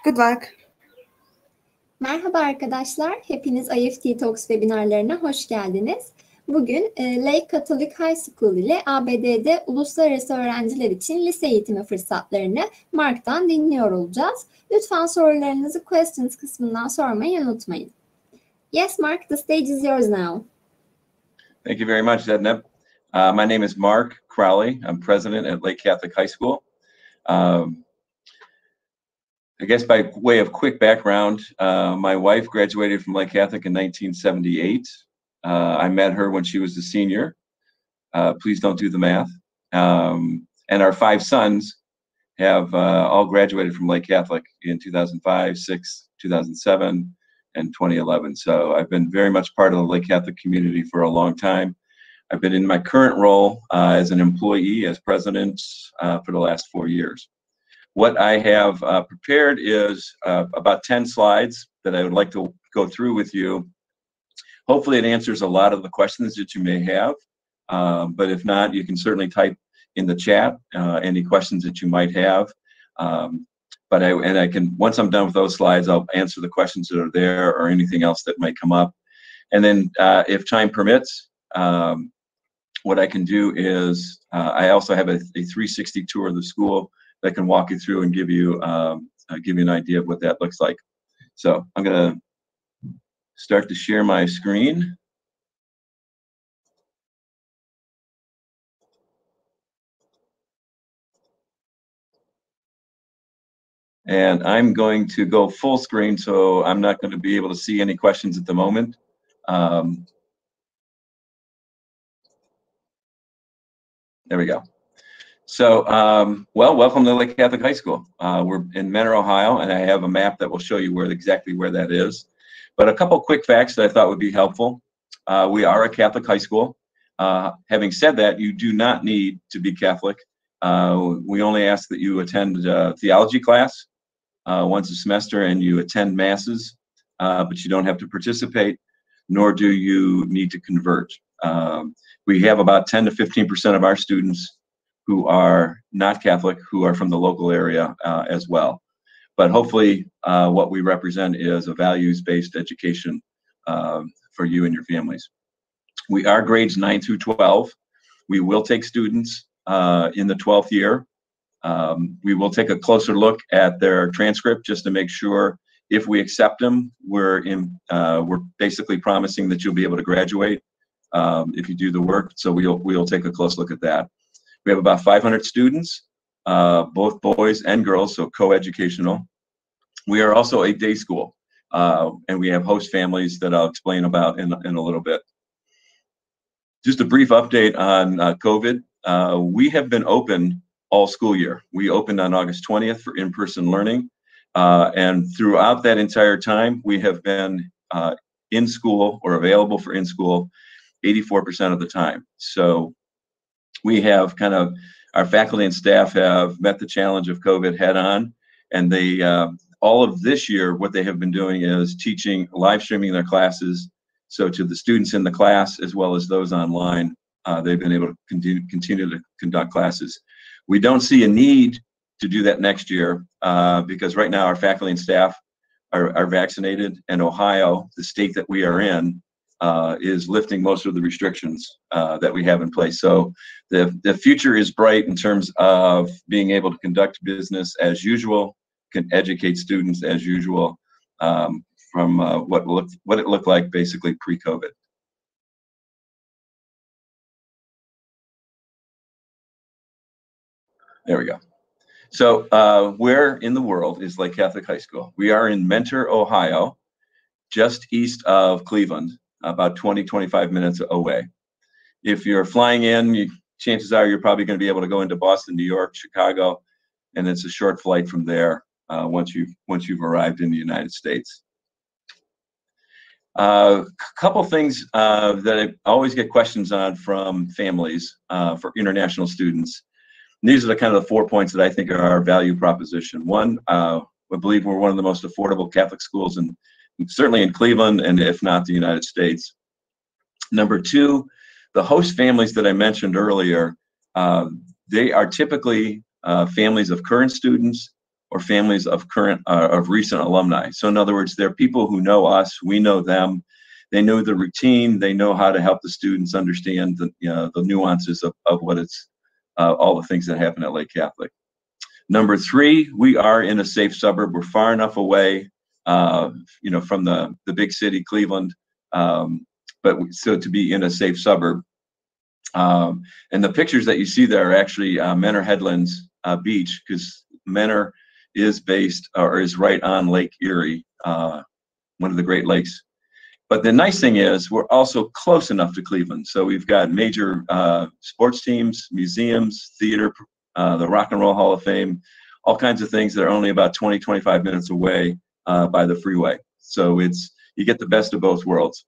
Good luck. Merhaba arkadaşlar, hepiniz IEFT Talks webinarlarına hoş geldiniz. Bugün Lake Catholic High School ile ABD'de uluslararası öğrenciler için lise eğitimi fırsatlarını Mark'tan dinliyor olacağız. Lütfen sorularınızı questions kısmından sormayı unutmayın. Yes, Mark, the stage is yours now. Thank you very much, Zeynep. My name is Mark Crowley. I'm president at Lake Catholic High School. I guess by way of quick background, my wife graduated from Lake Catholic in 1978. I met her when she was a senior. Please don't do the math. And our 5 sons have all graduated from Lake Catholic in 2005, 6, 2007, and 2011. So I've been very much part of the Lake Catholic community for a long time. I've been in my current role as an employee, as president, for the last 4 years. What I have prepared is about 10 slides that I would like to go through with you. Hopefully it answers a lot of the questions that you may have, but if not, you can certainly type in the chat any questions that you might have. But I can, once I'm done with those slides, I'll answer the questions that are there or anything else that might come up. And then if time permits, what I can do is I also have a 360 tour of the school that can walk you through and give you an idea of what that looks like. So I'm going to start to share my screen. And I'm going to go full screen, so I'm not going to be able to see any questions at the moment. There we go. So, well, welcome to Lake Catholic High School. We're in Mentor, Ohio, and I have a map that will show you exactly where that is. But a couple quick facts that I thought would be helpful. We are a Catholic high school. Having said that, you do not need to be Catholic. We only ask that you attend theology class once a semester and you attend masses, but you don't have to participate, nor do you need to convert. We have about 10 to 15% of our students who are not Catholic, who are from the local area as well. But hopefully what we represent is a values-based education for you and your families. We are grades 9 through 12. We will take students in the 12th year. We will take a closer look at their transcript just to make sure if we accept them, we're basically promising that you'll be able to graduate if you do the work. So we'll take a close look at that. We have about 500 students, both boys and girls, so co-educational. We are also a day school, and we have host families that I'll explain about in a little bit. Just a brief update on COVID. We have been open all school year. We opened on August 20th for in-person learning, and throughout that entire time, we have been in school or available for in-school 84% of the time. So we have our faculty and staff have met the challenge of COVID head on, and they all of this year what they have been doing is teaching, live streaming their classes. So to the students in the class as well as those online, they've been able to continue to conduct classes. We don't see a need to do that next year because right now our faculty and staff are vaccinated, and Ohio, the state that we are in, is lifting most of the restrictions that we have in place. So the future is bright in terms of being able to conduct business as usual, can educate students as usual from what it looked like basically pre-COVID. There we go. So where in the world is Lake Catholic High School? We are in Mentor, Ohio, just east of Cleveland, about 20-25 minutes away. If you're flying in, chances are you're probably going to be able to go into Boston, New York, Chicago, and it's a short flight from there once you've arrived in the United States. A couple things that I always get questions on from families for international students. And these are the kind of the 4 points that I think are our value proposition. One, I believe we're one of the most affordable Catholic schools certainly in Cleveland, and if not the United States. Number 2, the host families that I mentioned earlier, they are typically families of current students or families of recent alumni. So in other words, they're people who know us, we know them, they know the routine, they know how to help the students understand the nuances of what it's, all the things that happen at Lake Catholic. Number three, we are in a safe suburb. We're far enough away, from the big city, Cleveland, so to be in a safe suburb. And the pictures that you see there are actually Menor Headlands Beach, because Menor is is right on Lake Erie, one of the Great Lakes. But the nice thing is we're also close enough to Cleveland. So we've got major sports teams, museums, theater, the Rock and Roll Hall of Fame, all kinds of things that are only about 20, 25 minutes away by the freeway. So you get the best of both worlds.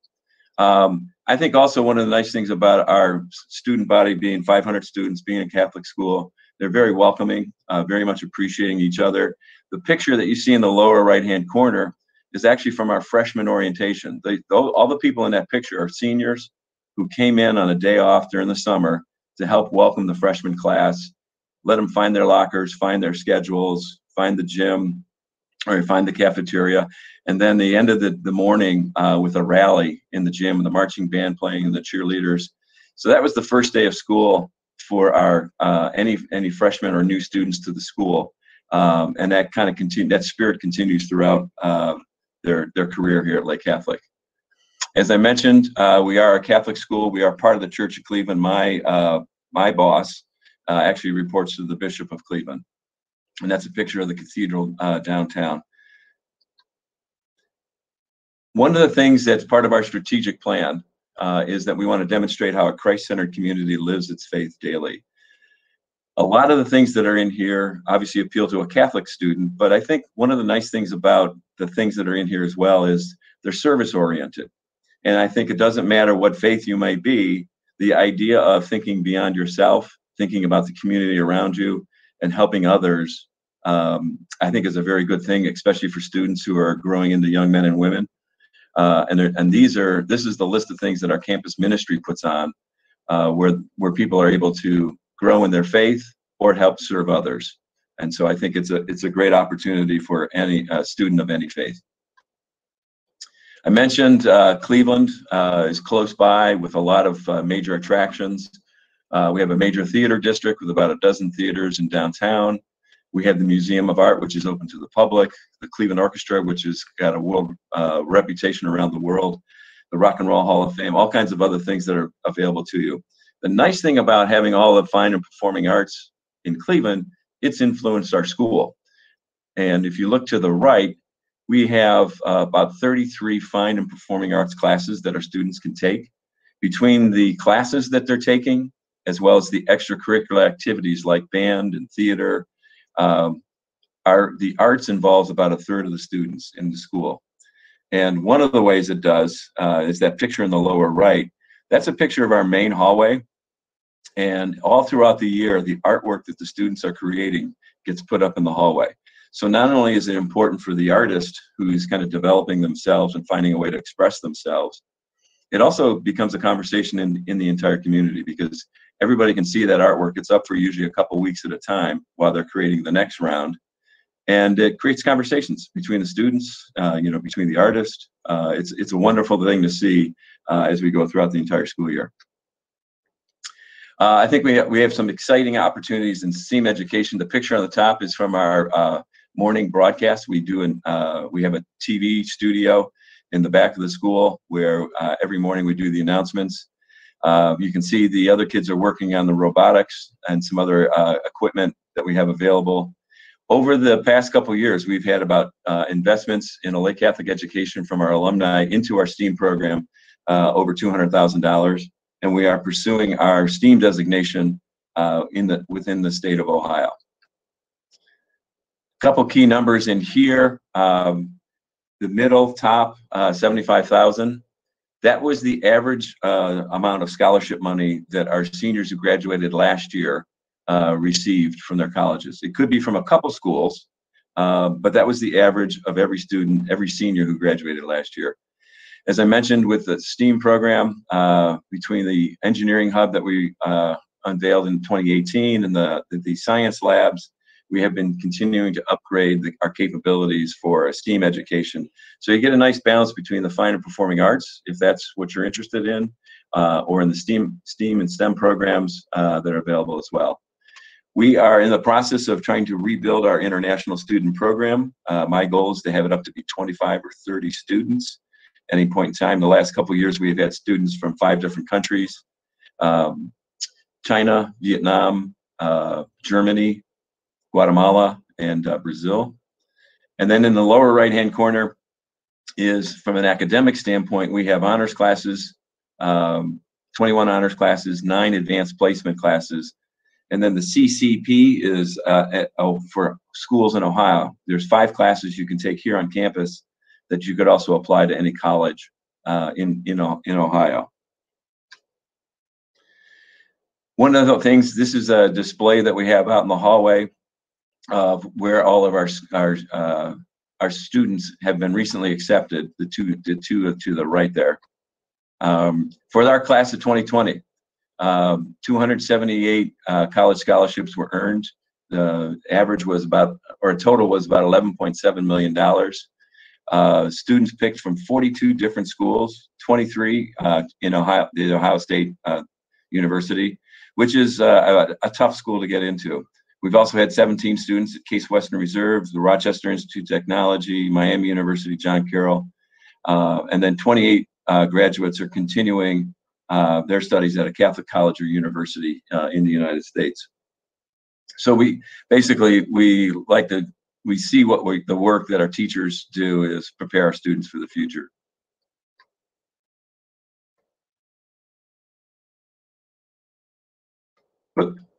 I think also one of the nice things about our student body being 500 students, being a Catholic school, they're very welcoming, very much appreciating each other. The picture that you see in the lower right-hand corner is actually from our freshman orientation. All the people in that picture are seniors who came in on a day off during the summer to help welcome the freshman class, let them find their lockers, find their schedules, find the gym, or find the cafeteria. And then they ended the morning with a rally in the gym and the marching band playing and the cheerleaders. So that was the first day of school for our any freshmen or new students to the school. And that kind of that spirit continues throughout their career here at Lake Catholic. As I mentioned, we are a Catholic school. We are part of the Church of Cleveland. My boss actually reports to the Bishop of Cleveland. And that's a picture of the cathedral downtown. One of the things that's part of our strategic plan is that we want to demonstrate how a Christ-centered community lives its faith daily. A lot of the things that are in here obviously appeal to a Catholic student, but I think one of the nice things about the things that are in here as well is they're service-oriented. And I think it doesn't matter what faith you might be, the idea of thinking beyond yourself, thinking about the community around you, and helping others, I think is a very good thing, especially for students who are growing into young men and women. This is the list of things that our campus ministry puts on, where people are able to grow in their faith or help serve others. And so I think it's a great opportunity for any student of any faith. I mentioned Cleveland is close by with a lot of major attractions. We have a major theater district with about a dozen theaters in downtown. We have the Museum of Art, which is open to the public, the Cleveland Orchestra, which has got a world reputation around the world, the Rock and Roll Hall of Fame, all kinds of other things that are available to you. The nice thing about having all the fine and performing arts in Cleveland, it's influenced our school. And if you look to the right, we have about 33 fine and performing arts classes that our students can take. Between the classes that they're taking, as well as the extracurricular activities like band and theater, the arts involves about a third of the students in the school. And one of the ways it does is that picture in the lower right. That's a picture of our main hallway. And all throughout the year, the artwork that the students are creating gets put up in the hallway. So not only is it important for the artist who's kind of developing themselves and finding a way to express themselves, it also becomes a conversation in the entire community, because everybody can see that artwork. It's up for usually a couple weeks at a time while they're creating the next round. And it creates conversations between the students, between the artists. It's a wonderful thing to see as we go throughout the entire school year. I think we have some exciting opportunities in STEAM education. The picture on the top is from our morning broadcast. We have a TV studio in the back of the school where every morning we do the announcements. You can see the other kids are working on the robotics and some other equipment that we have available. Over the past couple of years, we've had about investments in a Lake Catholic education from our alumni into our STEAM program, over $200,000. And we are pursuing our STEAM designation within the state of Ohio. A couple key numbers in here. The middle top, 75,000. That was the average amount of scholarship money that our seniors who graduated last year received from their colleges. It could be from a couple schools, but that was the average of every student, every senior who graduated last year. As I mentioned, with the STEAM program, between the engineering hub that we unveiled in 2018 and the science labs, we have been continuing to upgrade our capabilities for STEAM education. So you get a nice balance between the fine and performing arts, if that's what you're interested in, or in the STEAM and STEM programs that are available as well. We are in the process of trying to rebuild our international student program. My goal is to have it up to be 25 or 30 students at any point in time. The last couple of years, we've had students from 5 different countries: China, Vietnam, Germany, Guatemala, and Brazil. And then in the lower right-hand corner is, from an academic standpoint, we have honors classes, 21 honors classes, 9 advanced placement classes. And then the CCP is for schools in Ohio. There's 5 classes you can take here on campus that you could also apply to any college in Ohio. One of the things, this is a display that we have out in the hallway of where all of our students have been recently accepted, the two to the right there. For our class of 2020, 278 college scholarships were earned. The average was about, or total was about $11.7 million. Students picked from 42 different schools, 23 in Ohio, the Ohio State University, which is a tough school to get into. We've also had 17 students at Case Western Reserve, the Rochester Institute of Technology, Miami University, John Carroll, and then 28 graduates are continuing their studies at a Catholic college or university in the United States. So we basically, we see what the work that our teachers do is prepare our students for the future.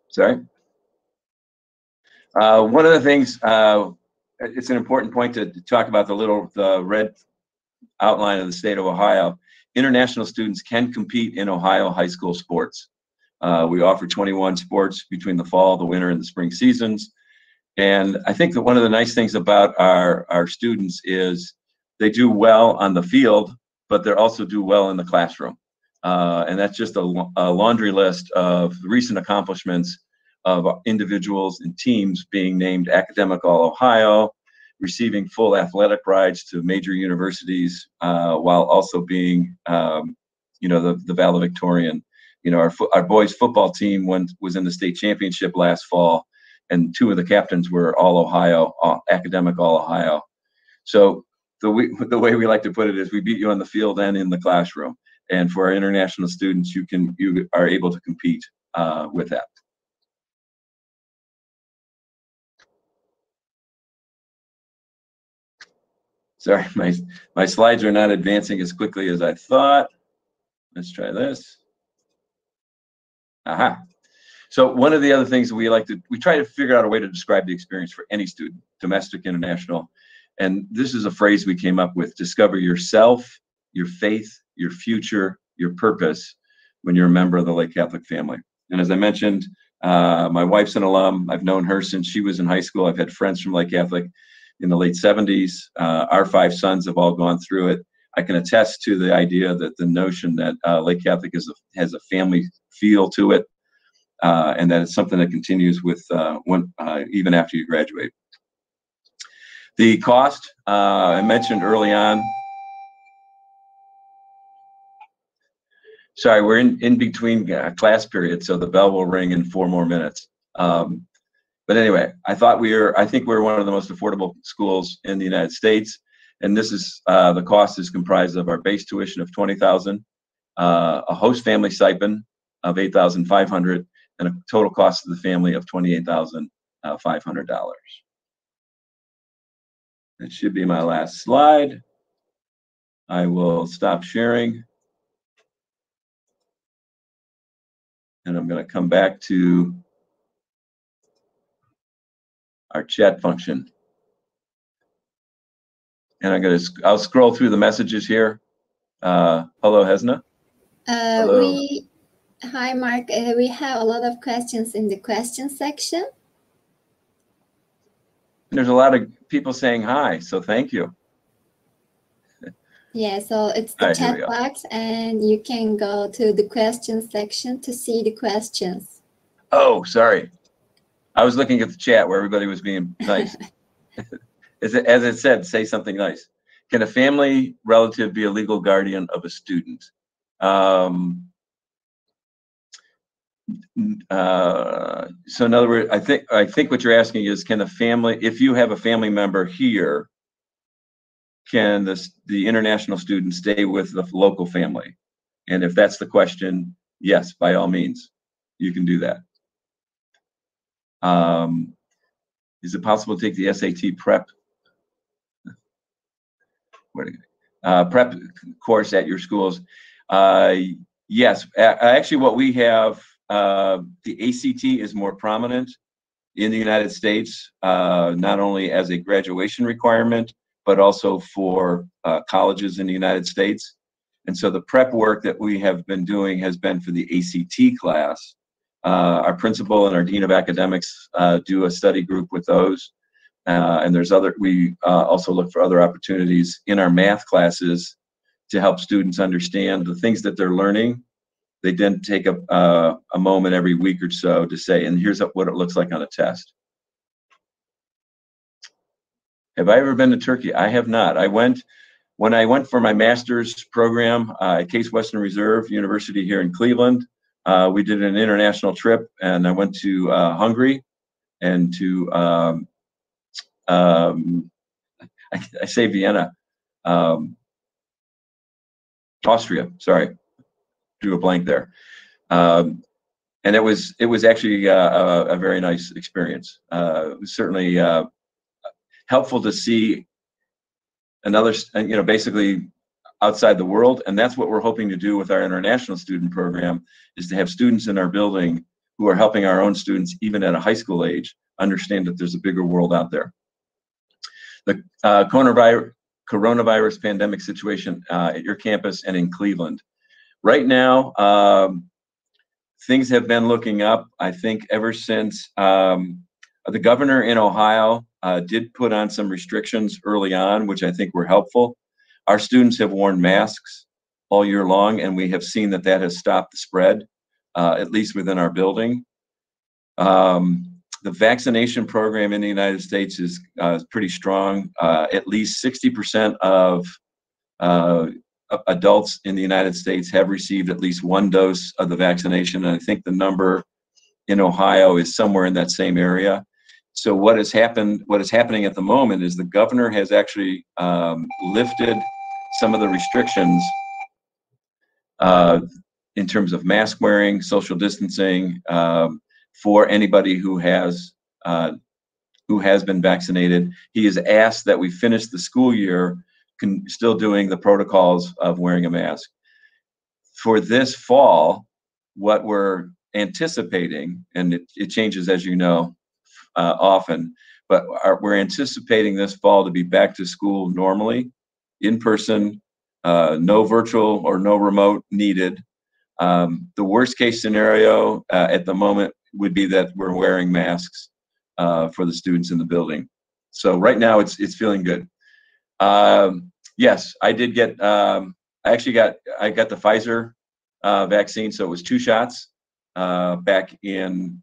Sorry. One of the things, it's an important point to talk about the red outline of the state of Ohio. International students can compete in Ohio high school sports. We offer 21 sports between the fall, the winter, and the spring seasons. And I think that one of the nice things about our students is they do well on the field, but they also do well in the classroom. And that's just a laundry list of recent accomplishments of individuals and teams being named Academic All-Ohio, receiving full athletic rides to major universities, while also being, the valedictorian. Our boys football team was in the state championship last fall, and 2 of the captains were All-Ohio, Academic All-Ohio. So the way we like to put it is we beat you on the field and in the classroom. And for our international students, you are able to compete with that. Sorry, my slides are not advancing as quickly as I thought. Let's try this. Aha. So one of the other things we try to figure out a way to describe the experience for any student, domestic, international. And this is a phrase we came up with: discover yourself, your faith, your future, your purpose when you're a member of the Lake Catholic family. And as I mentioned, my wife's an alum. I've known her since she was in high school. I've had friends from Lake Catholic in the late 70s. Our 5 sons have all gone through it. I can attest to the idea that the notion that Lake Catholic has a family feel to it, and that it's something that continues with even after you graduate. The cost, I mentioned early on. Sorry, we're in between class periods, so the bell will ring in 4 more minutes. But anyway, I think we're one of the most affordable schools in the United States, and this is the cost is comprised of our base tuition of $20,000, a host family stipend of $8,500, and a total cost of the family of $28,500. That should be my last slide. I will stop sharing, and I'm going to come back to our chat function. And I'll scroll through the messages here. Hello, Hesna. Hello. Hi, Mark. We have a lot of questions in the question section. There's a lot of people saying hi, so thank you. Yeah, so it's the chat box, and you can go to the question section to see the questions. Oh, sorry. I was looking at the chat where everybody was being nice. As it said, say something nice. Can a family relative be a legal guardian of a student? So in other words, I think what you're asking is, can a family, if you have a family member here, can the international student stay with the local family? And if that's the question, yes, by all means, you can do that. Is it possible to take the SAT prep prep course at your schools? Yes, actually what we have, the ACT is more prominent in the United States, not only as a graduation requirement, but also for colleges in the United States. And so the prep work that we have been doing has been for the ACT class. Our principal and our dean of academics do a study group with those. And we also look for other opportunities in our math classes to help students understand the things that they're learning. They then take a moment every week or so to say, and here's what it looks like on a test. Have I ever been to Turkey? I have not. When I went for my master's program at Case Western Reserve University here in Cleveland, we did an international trip, and I went to Hungary and to, I say Vienna, Austria, sorry, drew a blank there. And it was actually a very nice experience. It was certainly helpful to see another, basically outside the world. And that's what we're hoping to do with our international student program, is to have students in our building who are helping our own students, even at a high school age, understand that there's a bigger world out there. The coronavirus pandemic situation at your campus and in Cleveland. Right now, things have been looking up, I think, ever since the governor in Ohio did put on some restrictions early on, which I think were helpful. Our students have worn masks all year long, and we have seen that has stopped the spread, at least within our building. The vaccination program in the United States is pretty strong. At least 60% of adults in the United States have received at least one dose of the vaccination, and I think the number in Ohio is somewhere in that same area. So what is happening at the moment is the governor has actually lifted some of the restrictions in terms of mask wearing, social distancing, for anybody who has been vaccinated. He has asked that we finish the school year still doing the protocols of wearing a mask. For this fall, what we're anticipating, and it changes, as you know, often, but we're anticipating this fall to be back to school normally, in person, no virtual or no remote needed. The worst case scenario at the moment would be that we're wearing masks for the students in the building. So right now it's feeling good. Yes, I did get, I got the Pfizer vaccine, so it was 2 shots back in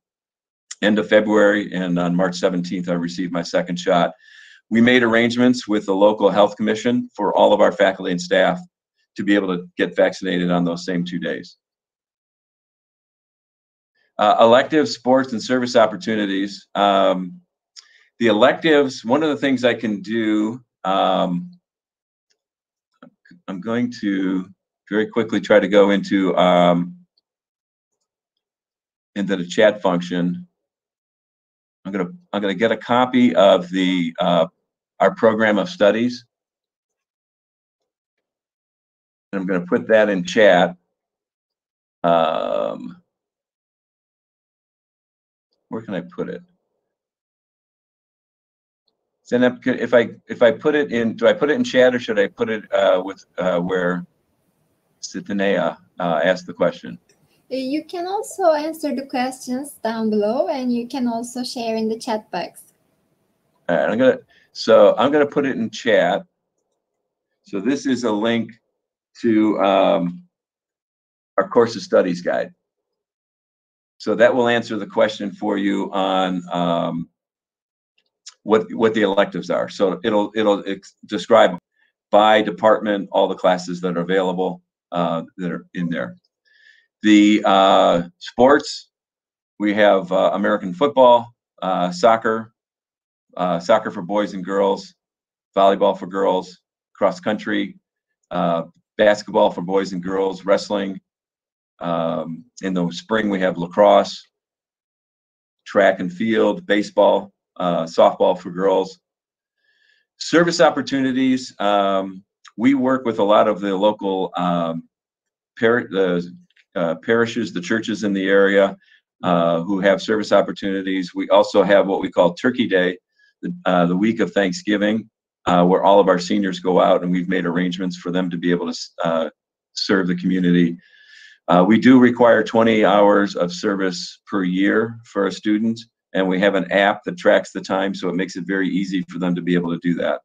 end of February, and on March 17th, I received my 2nd shot. We made arrangements with the local health commission for all of our faculty and staff to be able to get vaccinated on those same 2 days. Elective sports and service opportunities. The electives, one of the things I can do, I'm going to very quickly try to go into the chat function. I'm gonna get a copy of the our program of studies, and I'm gonna put that in chat. Where can I put it? Then if I put it in, do I put it in chat, or should I put it with where Sitanea asked the question? You can also answer the questions down below, and you can also share in the chat box. All right, I'm gonna put it in chat. So this is a link to our course of studies guide. So that will answer the question for you on what the electives are. So it'll describe by department all the classes that are available that are in there. The sports, we have American football, soccer, soccer for boys and girls, volleyball for girls, cross country, basketball for boys and girls, wrestling. In the spring, we have lacrosse, track and field, baseball, softball for girls. Service opportunities, we work with a lot of the local parishes, the churches in the area who have service opportunities. We also have what we call Turkey Day, the week of Thanksgiving, where all of our seniors go out, and we've made arrangements for them to be able to serve the community. We do require 20 hours of service per year for a student, and we have an app that tracks the time, so it makes it very easy for them to be able to do that.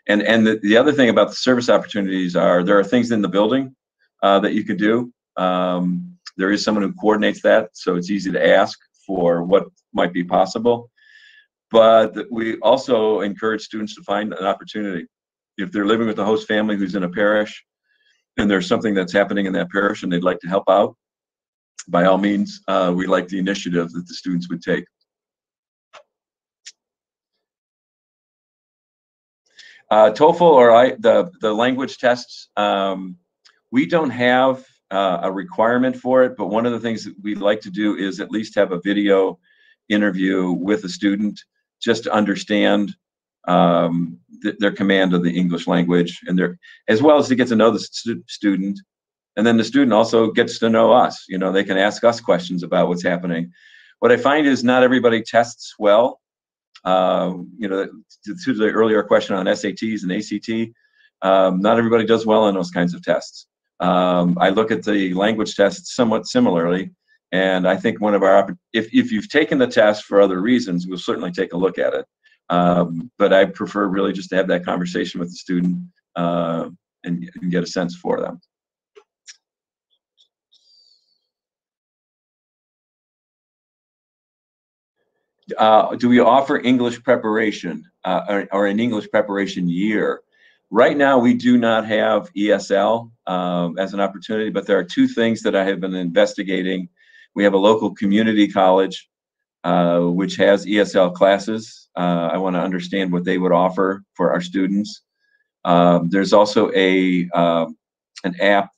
And the other thing about the service opportunities are there are things in the building that you could do. There is someone who coordinates that, so it's easy to ask for what might be possible. But we also encourage students to find an opportunity. If they're living with a host family who's in a parish and there's something that's happening in that parish and they'd like to help out, by all means, we like the initiative that the students would take. TOEFL or the language tests, we don't have a requirement for it, but one of the things that we'd like to do is at least have a video interview with a student just to understand their command of the English language, and as well as to get to know the student. And then the student also gets to know us. You know, they can ask us questions about what's happening. What I find is not everybody tests well. You know, to the earlier question on SATs and ACT, not everybody does well on those kinds of tests. I look at the language tests somewhat similarly, and I think one of our, if you've taken the test for other reasons, we'll certainly take a look at it. But I prefer really just to have that conversation with the student and get a sense for them. Do we offer English preparation or an English preparation year? Right now, we do not have ESL as an opportunity, but there are two things that I have been investigating. We have a local community college which has ESL classes. I want to understand what they would offer for our students. There's also an app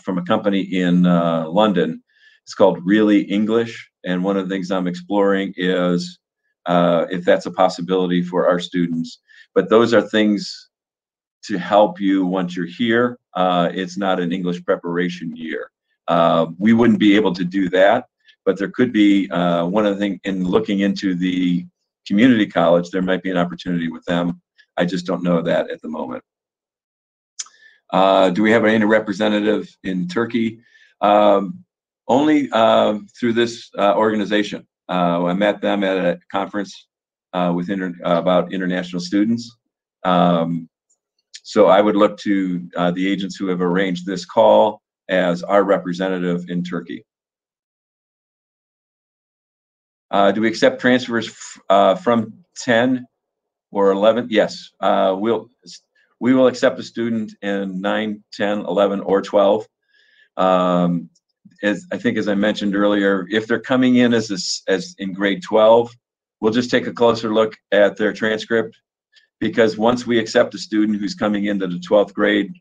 from a company in London. It's called Really English, and one of the things I'm exploring is if that's a possibility for our students. But those are things to help you once you're here. It's not an English preparation year. We wouldn't be able to do that, but there could be one of the things in looking into the community college, there might be an opportunity with them. I just don't know that at the moment. Do we have any representative in Turkey? Only through this organization. I met them at a conference about international students. So I would look to the agents who have arranged this call as our representative in Turkey. Do we accept transfers from 10 or 11? Yes, we will accept a student in 9, 10, 11, or 12. As I mentioned earlier, if they're coming in as in grade 12, we'll just take a closer look at their transcript, because once we accept a student who's coming into the 12th grade,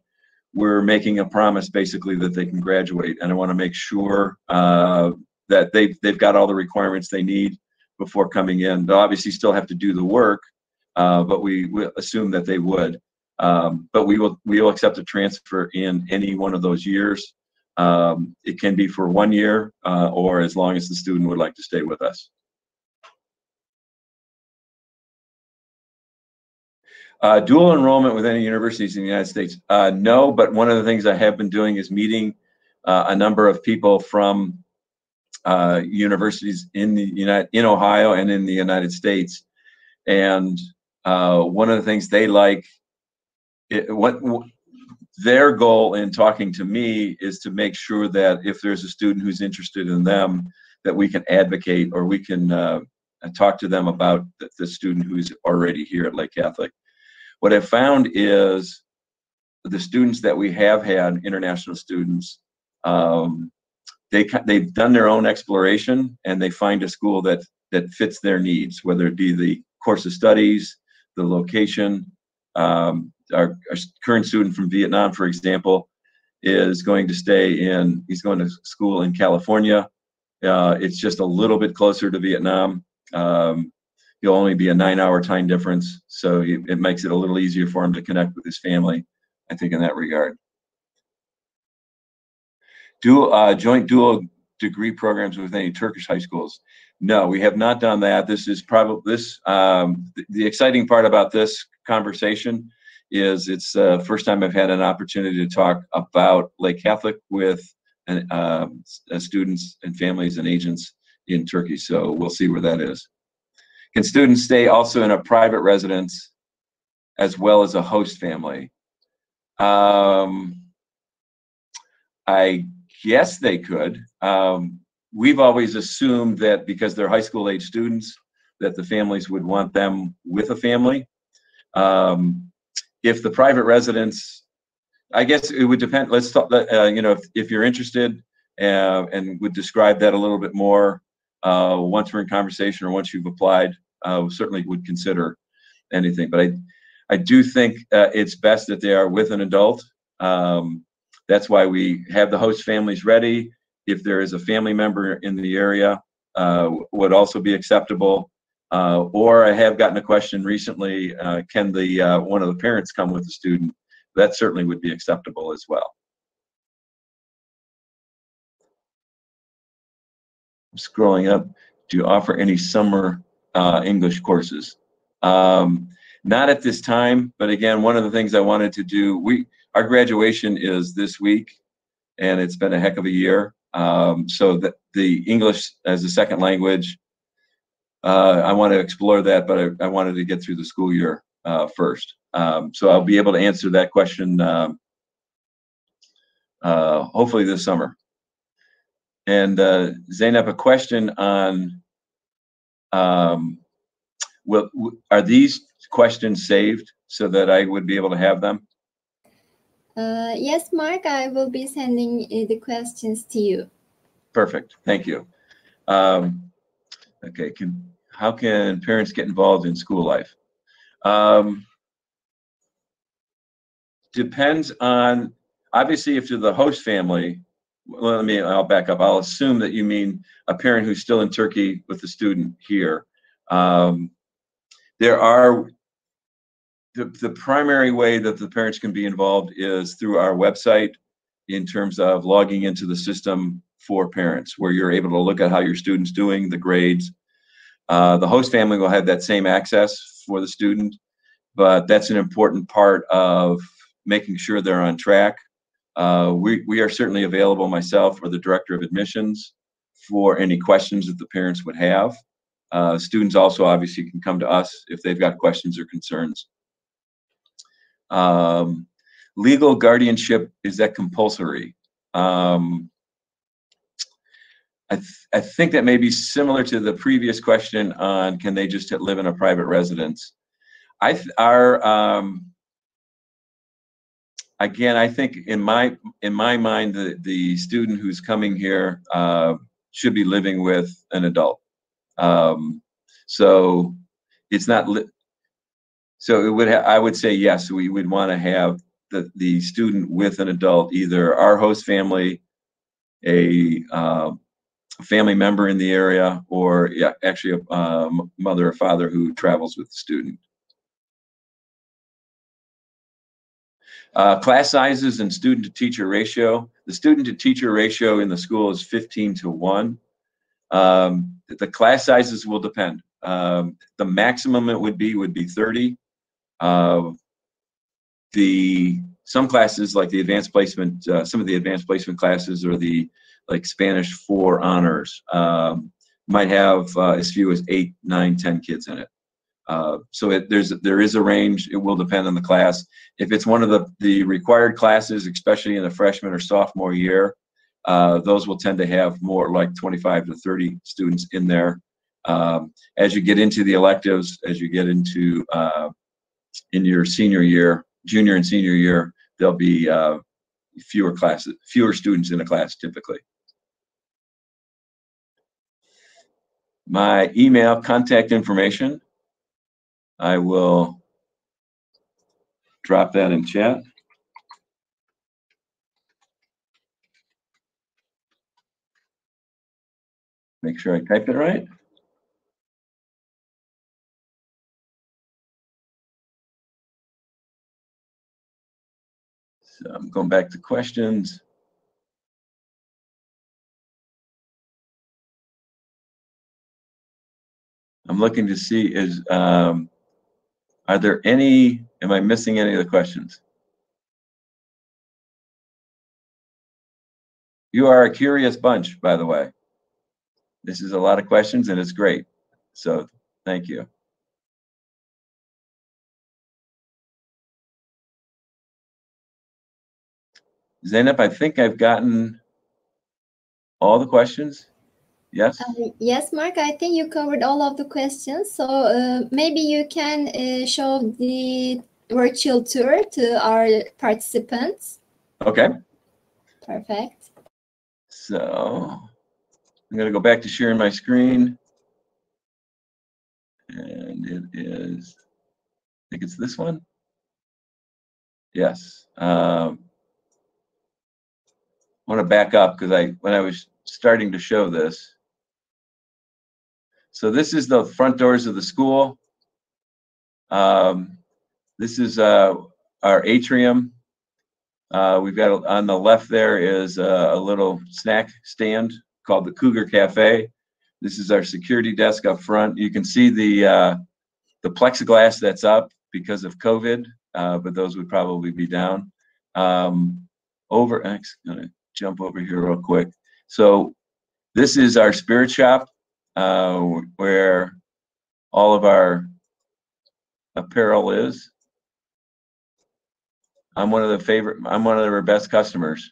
we're making a promise basically that they can graduate, and I want to make sure that they've got all the requirements they need before coming in. They'll obviously still have to do the work, but we will assume that they would. But we will accept a transfer in any one of those years. It can be for 1 year or as long as the student would like to stay with us. Dual enrollment with any universities in the United States? No, but one of the things I have been doing is meeting a number of people from universities in Ohio and in the United States. And one of the things they like, their goal in talking to me is to make sure that if there's a student who's interested in them, that we can advocate, or we can talk to them about the student who's already here at Lake Catholic. What I've found is the students that we have had, international students, they've done their own exploration, and they find a school that fits their needs, whether it be the course of studies, the location. Our current student from Vietnam, for example, is going to he's going to school in California. It's just a little bit closer to Vietnam. He'll only be a 9-hour time difference, so it makes it a little easier for him to connect with his family, I think, in that regard. Joint dual degree programs with any Turkish high schools. No, we have not done that. This is probably the exciting part about this conversation is it's the first time I've had an opportunity to talk about Lake Catholic with students and families and agents in Turkey. So we'll see where that is. Can students stay also in a private residence as well as a host family? I guess they could. We've always assumed that because they're high school age students, that the families would want them with a family. If the private residence, I guess it would depend. Let's talk, if you're interested and would describe that a little bit more once we're in conversation or once you've applied, certainly would consider anything. But I do think it's best that they are with an adult. That's why we have the host families ready. If there is a family member in the area, would also be acceptable. Or I have gotten a question recently, can one of the parents come with the student? That certainly would be acceptable as well. I'm scrolling up. Do you offer any summer English courses? Not at this time, but again, one of the things I wanted to do, our graduation is this week, and it's been a heck of a year. So that the English as a second language, I want to explore that, but I wanted to get through the school year first. So I'll be able to answer that question hopefully this summer. And Zainab, a question on, are these questions saved so that I would be able to have them? Yes, Mark, I will be sending the questions to you. Perfect, thank you. Okay, how can parents get involved in school life? Depends on, obviously, if you're the host family, well, I'll back up. I'll assume that you mean a parent who's still in Turkey with the student here. There are, the primary way that the parents can be involved is through our website in terms of logging into the system for parents, where you're able to look at how your student's doing, the grades. The host family will have that same access for the student, but that's an important part of making sure they're on track. We are certainly available, myself or the director of admissions, for any questions that the parents would have. Students also obviously can come to us if they've got questions or concerns. Legal guardianship, is that compulsory? I think that may be similar to the previous question on can they just live in a private residence. Again, I think in my mind, the student who's coming here should be living with an adult. So it's not. So it would. I would say yes. We would want to have the student with an adult, either our host family, a family member in the area, or actually a mother or father who travels with the student. Class sizes and student to teacher ratio. The student to teacher ratio in the school is 15:1. The class sizes will depend. The maximum it would be 30. Some classes, like the advanced placement, some of the advanced placement classes, or the like Spanish 4 honors, might have as few as 8, 9, 10 kids in it. So there is a range. It will depend on the class. If it's one of the required classes, especially in the freshman or sophomore year, those will tend to have more like 25 to 30 students in there. As you get into the electives, as you get into in your senior year, junior and senior year, there'll be fewer students in a class typically. My email contact information, I will drop that in chat. Make sure I typed it right. So I'm going back to questions. I'm looking to see are there any, am I missing any of the questions? You are a curious bunch, by the way. This is a lot of questions and it's great. So thank you. Zainab, I think I've gotten all the questions. Yes? Yes, Mark, I think you covered all of the questions. So maybe you can show the virtual tour to our participants. Okay. Perfect. So I'm going to go back to sharing my screen. And it is, I think it's this one. Yes. I want to back up because when I was starting to show this. So this is the front doors of the school. This is our atrium. We've got on the left there is a little snack stand called the Cougar Cafe. This is our security desk up front. You can see the plexiglass that's up because of COVID, but those would probably be down. I'm gonna jump over here real quick. So this is our spirit shop, where all of our apparel is. I'm one of their best customers.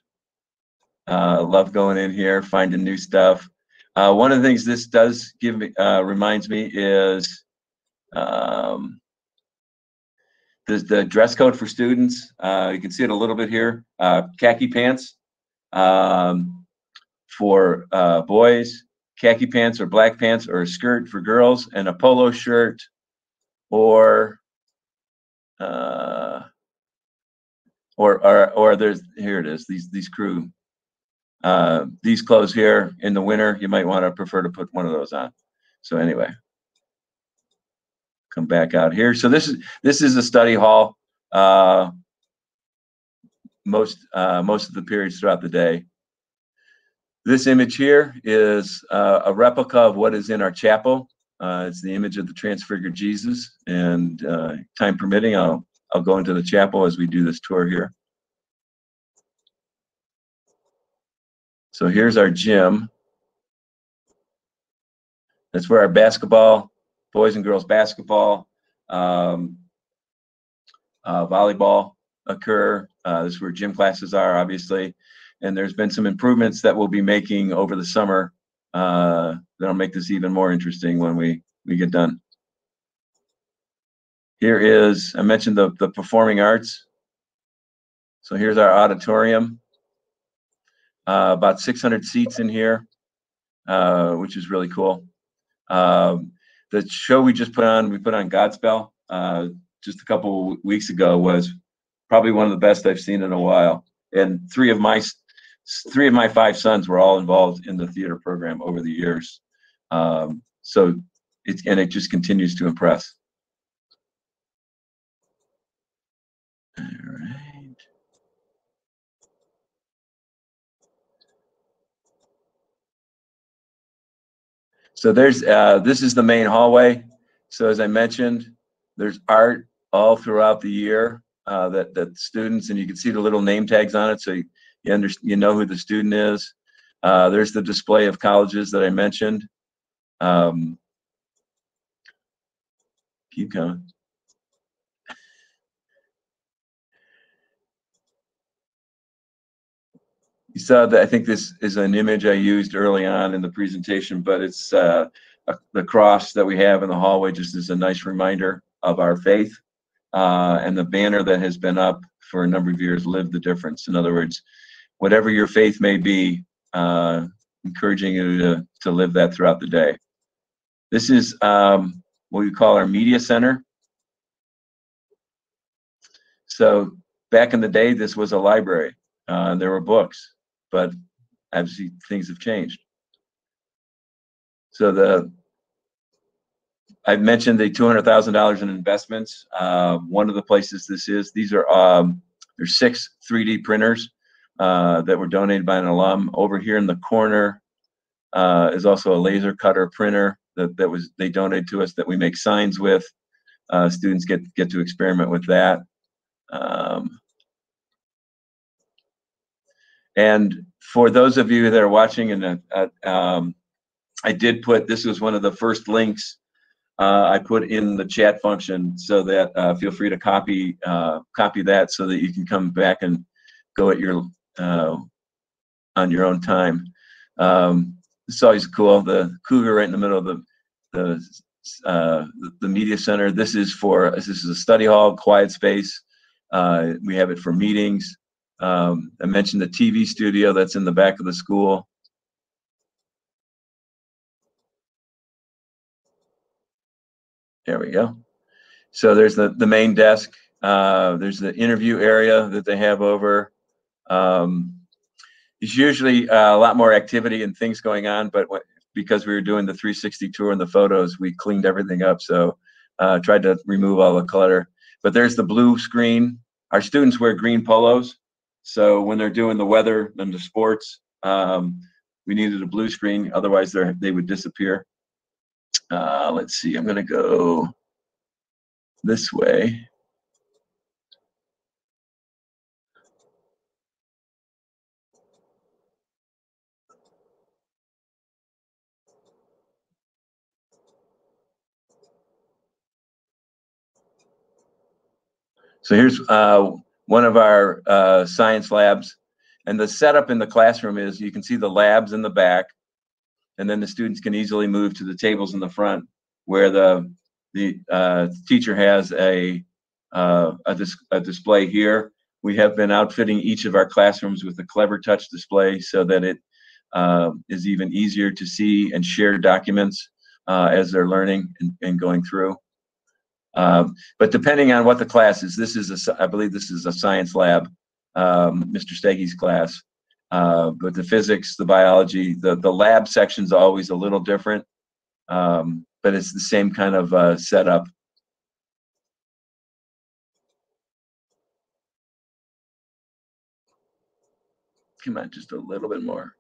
Love going in here, finding new stuff. One of the things this does give me, reminds me is the dress code for students. You can see it a little bit here. Khaki pants for boys, khaki pants or black pants or a skirt for girls, and a polo shirt or there's, here it is, these crew. These clothes here in the winter, you might want to prefer to put one of those on. So anyway, come back out here. So this is a study hall. Most of the periods throughout the day. This image here is a replica of what is in our chapel. It's the image of the transfigured Jesus, and time permitting, I'll go into the chapel as we do this tour here. So here's our gym. That's where our basketball, boys and girls basketball, volleyball occur. This is where gym classes are, obviously. And there's been some improvements that we'll be making over the summer that'll make this even more interesting when we get done. Here is, I mentioned the performing arts. So here's our auditorium. About 600 seats in here, which is really cool. The show we put on Godspell just a couple weeks ago, was probably one of the best I've seen in a while. And three of my 5 sons were all involved in the theater program over the years. So it just continues to impress. All right. So this is the main hallway. So as I mentioned, there's art all throughout the year that students, and you can see the little name tags on it, so you know who the student is. There's the display of colleges that I mentioned. Keep going. You saw that, I think this is an image I used early on in the presentation, but it's the cross that we have in the hallway just as a nice reminder of our faith, and the banner that has been up for a number of years, Live the Difference. In other words, whatever your faith may be, encouraging you to live that throughout the day. This is what we call our media center. So back in the day, this was a library. There were books, but obviously things have changed. So I mentioned the $200,000 in investments. One of the places this is, these are there's 6 3D printers that were donated by an alum. Over here in the corner is also a laser cutter printer that they donated to us that we make signs with. Students get to experiment with that. And for those of you that are watching, and I did put, this was one of the first links I put in the chat function, so that feel free to copy that so that you can come back and go at your on your own time. It's always cool. The cougar right in the middle of the media center. This is a study hall, quiet space. We have it for meetings. I mentioned the TV studio that's in the back of the school. There we go. So there's the main desk. There's the interview area that they have over. There's usually a lot more activity and things going on, but because we were doing the 360 tour and the photos, we cleaned everything up. So tried to remove all the clutter. But there's the blue screen. Our students wear green polos. So when they're doing the weather and the sports, we needed a blue screen. Otherwise, they would disappear. Let's see. I'm going to go this way. So here's one of our science labs, and the setup in the classroom is you can see the labs in the back, and then the students can easily move to the tables in the front where the teacher has a display here. We have been outfitting each of our classrooms with a clever touch display so that it is even easier to see and share documents as they're learning and going through. But depending on what the class is, I believe this is a science lab, Mr. Steggy's class. But the physics, the biology, the lab section's always a little different, but it's the same kind of setup. Come on, just a little bit more.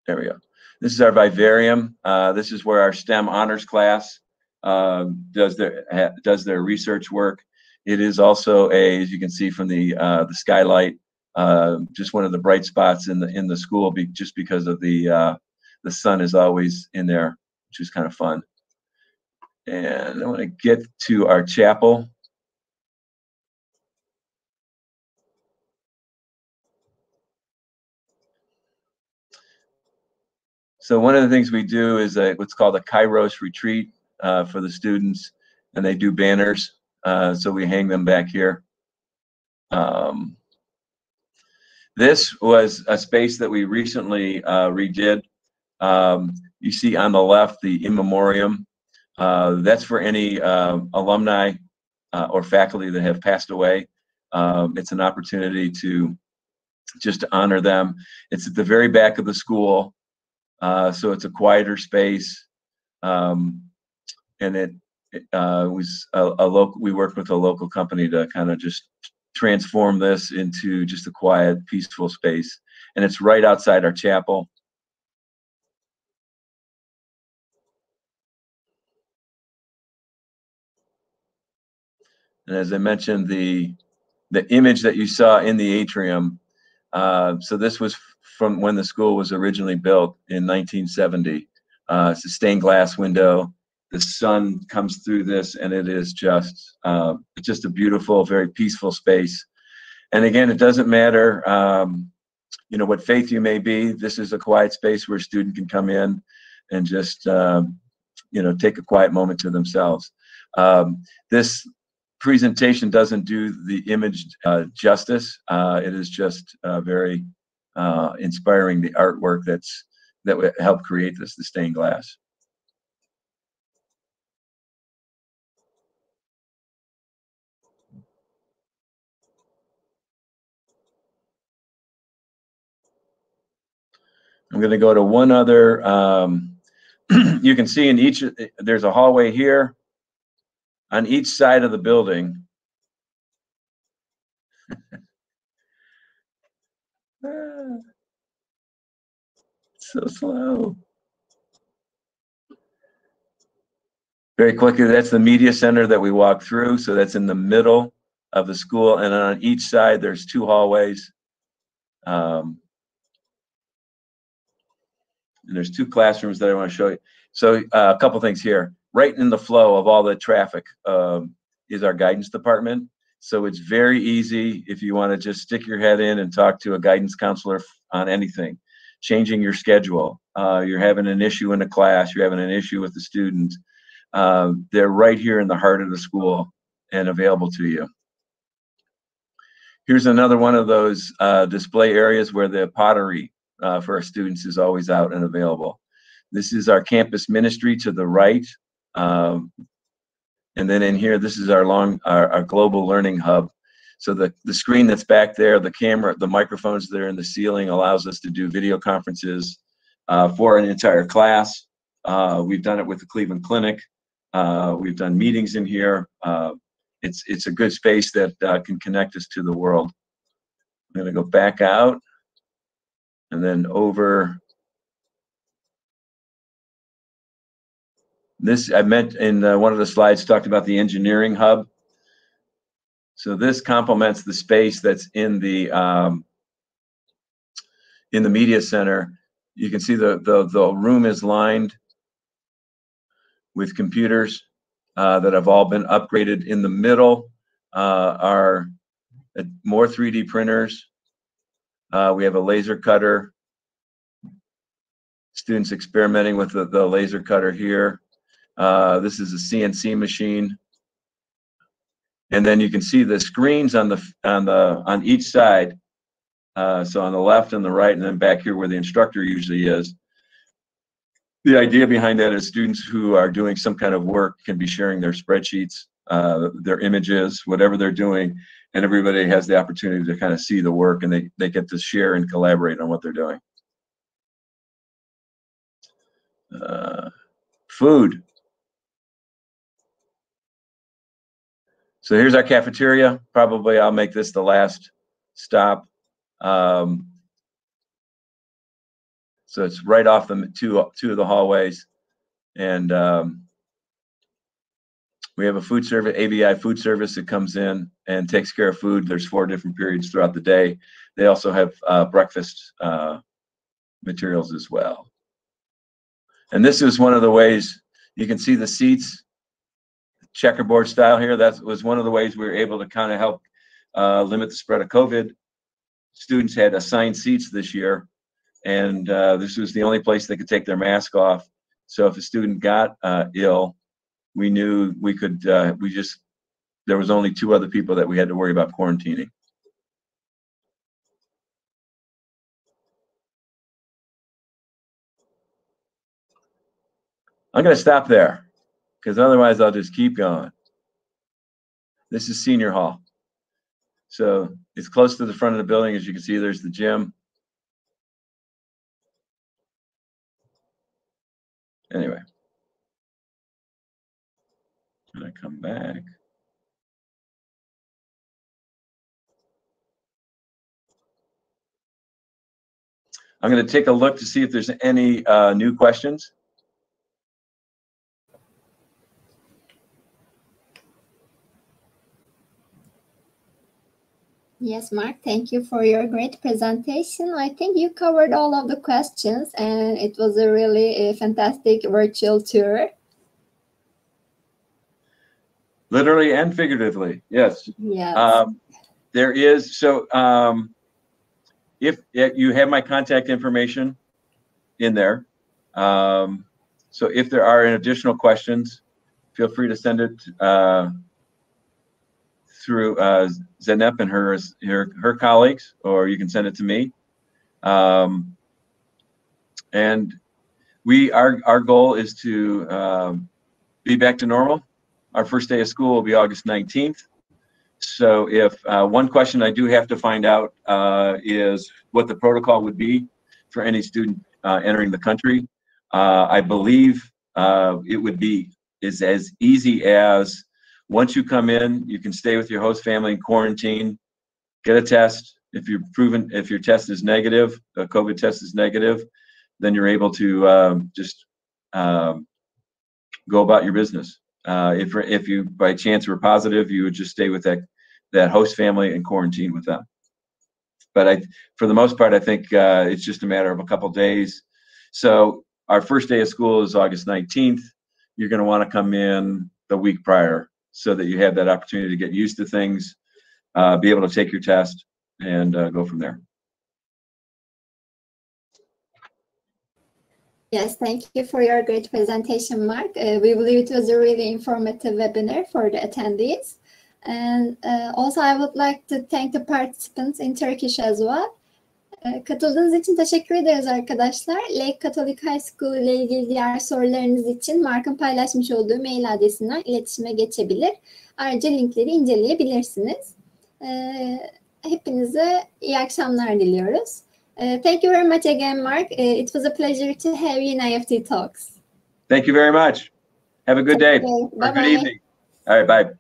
There we go. This is our vivarium. This is where our STEM honors class does their research work. It is also as you can see from the skylight, just one of the bright spots in the school, just because of the sun is always in there, which is kind of fun. And I want to get to our chapel. So one of the things we do is what's called a Kairos retreat for the students, and they do banners. So we hang them back here. This was a space that we recently redid. You see on the left the in memoriam. That's for any alumni or faculty that have passed away. It's an opportunity to just honor them. It's at the very back of the school, so it's a quieter space. And it was a local. We worked with a local company to kind of just transform this into just a quiet, peaceful space. And it's right outside our chapel. And as I mentioned, the image that you saw in the atrium, so this was from when the school was originally built in 1970. It's a stained glass window. the sun comes through this, and it is just a beautiful, very peaceful space. And again, it doesn't matter, you know, what faith you may be. This is a quiet space where a student can come in and just, you know, take a quiet moment to themselves. This presentation doesn't do the image justice. It is just very inspiring, the artwork that would help create this, the stained glass. I'm going to go to one other. You can see in each, there's a hallway here on each side of the building. So slow. Very quickly, that's the media center that we walk through. So that's in the middle of the school. And on each side, there's two hallways. And there's two classrooms that I want to show you. So a couple things here. Right in the flow of all the traffic is our guidance department. So it's very easy if you want to just stick your head in and talk to a guidance counselor on anything. Changing your schedule. You're having an issue in a class. You're having an issue with the student. They're right here in the heart of the school and available to you. Here's another one of those display areas where the pottery for our students is always out and available. This is our campus ministry to the right. And then in here, this is our global learning hub. So the screen that's back there, the camera, the microphones that are in the ceiling allows us to do video conferences for an entire class. We've done it with the Cleveland Clinic. We've done meetings in here. It's a good space that can connect us to the world. I'm going to go back out and then over. This I meant in one of the slides talked about the engineering hub. So this complements the space that's in the media center. You can see the room is lined with computers that have all been upgraded. In the middle are more 3D printers. We have a laser cutter. Students experimenting with the laser cutter here. This is a CNC machine. And then you can see the screens on each side. So on the left and the right, and then back here where the instructor usually is. The idea behind that is students who are doing some kind of work can be sharing their spreadsheets, their images, whatever they're doing, and everybody has the opportunity to kind of see the work, and they get to share and collaborate on what they're doing. Food. So here's our cafeteria. Probably I'll make this the last stop. So it's right off the two of the hallways, and we have a food service, ABI food service that comes in and takes care of food. There's 4 different periods throughout the day. They also have breakfast materials as well. And this is one of the ways you can see the seats, checkerboard style here. That was one of the ways we were able to kind of help limit the spread of COVID. Students had assigned seats this year, and this was the only place they could take their mask off. So if a student got ill, we knew we could, there was only 2 other people that we had to worry about quarantining. I'm going to stop there because otherwise I'll just keep going. This is Senior Hall. So it's close to the front of the building. As you can see, there's the gym. Anyway, when I come back. I'm going to take a look to see if there's any new questions. Yes, Mark, thank you for your great presentation. I think you covered all of the questions, and it was a really fantastic virtual tour. Literally and figuratively, yes. Yes. There is, so if you have my contact information in there. So if there are additional questions, feel free to send it through Zeynep and her colleagues, or you can send it to me. And our goal is to be back to normal. Our first day of school will be August 19th. So if one question I do have to find out is what the protocol would be for any student entering the country. I believe it is as easy as once you come in, you can stay with your host family in quarantine, get a test. If your test is negative, the COVID test is negative, then you're able to just go about your business. If you by chance were positive, you would just stay with that host family and quarantine with them. But for the most part, I think it's just a matter of a couple days. So our first day of school is August 19th. You're going to want to come in the week prior so that you have that opportunity to get used to things, be able to take your test, and go from there. Yes, thank you for your great presentation, Mark. We believe it was a really informative webinar for the attendees. And also I would like to thank the participants in Turkish as well. Katıldığınız için teşekkür ederiz arkadaşlar. Lake Catholic High School ile ilgili diğer sorularınız için Mark'ın paylaşmış olduğu mail adresinden iletişime geçebilir. Ayrıca linkleri inceleyebilirsiniz. Hepinize iyi akşamlar diliyoruz. Thank you very much again, Mark. It was a pleasure to have you in IEFT Talks. Thank you very much. Have a good day. Bye-bye. Or good evening. All right, bye.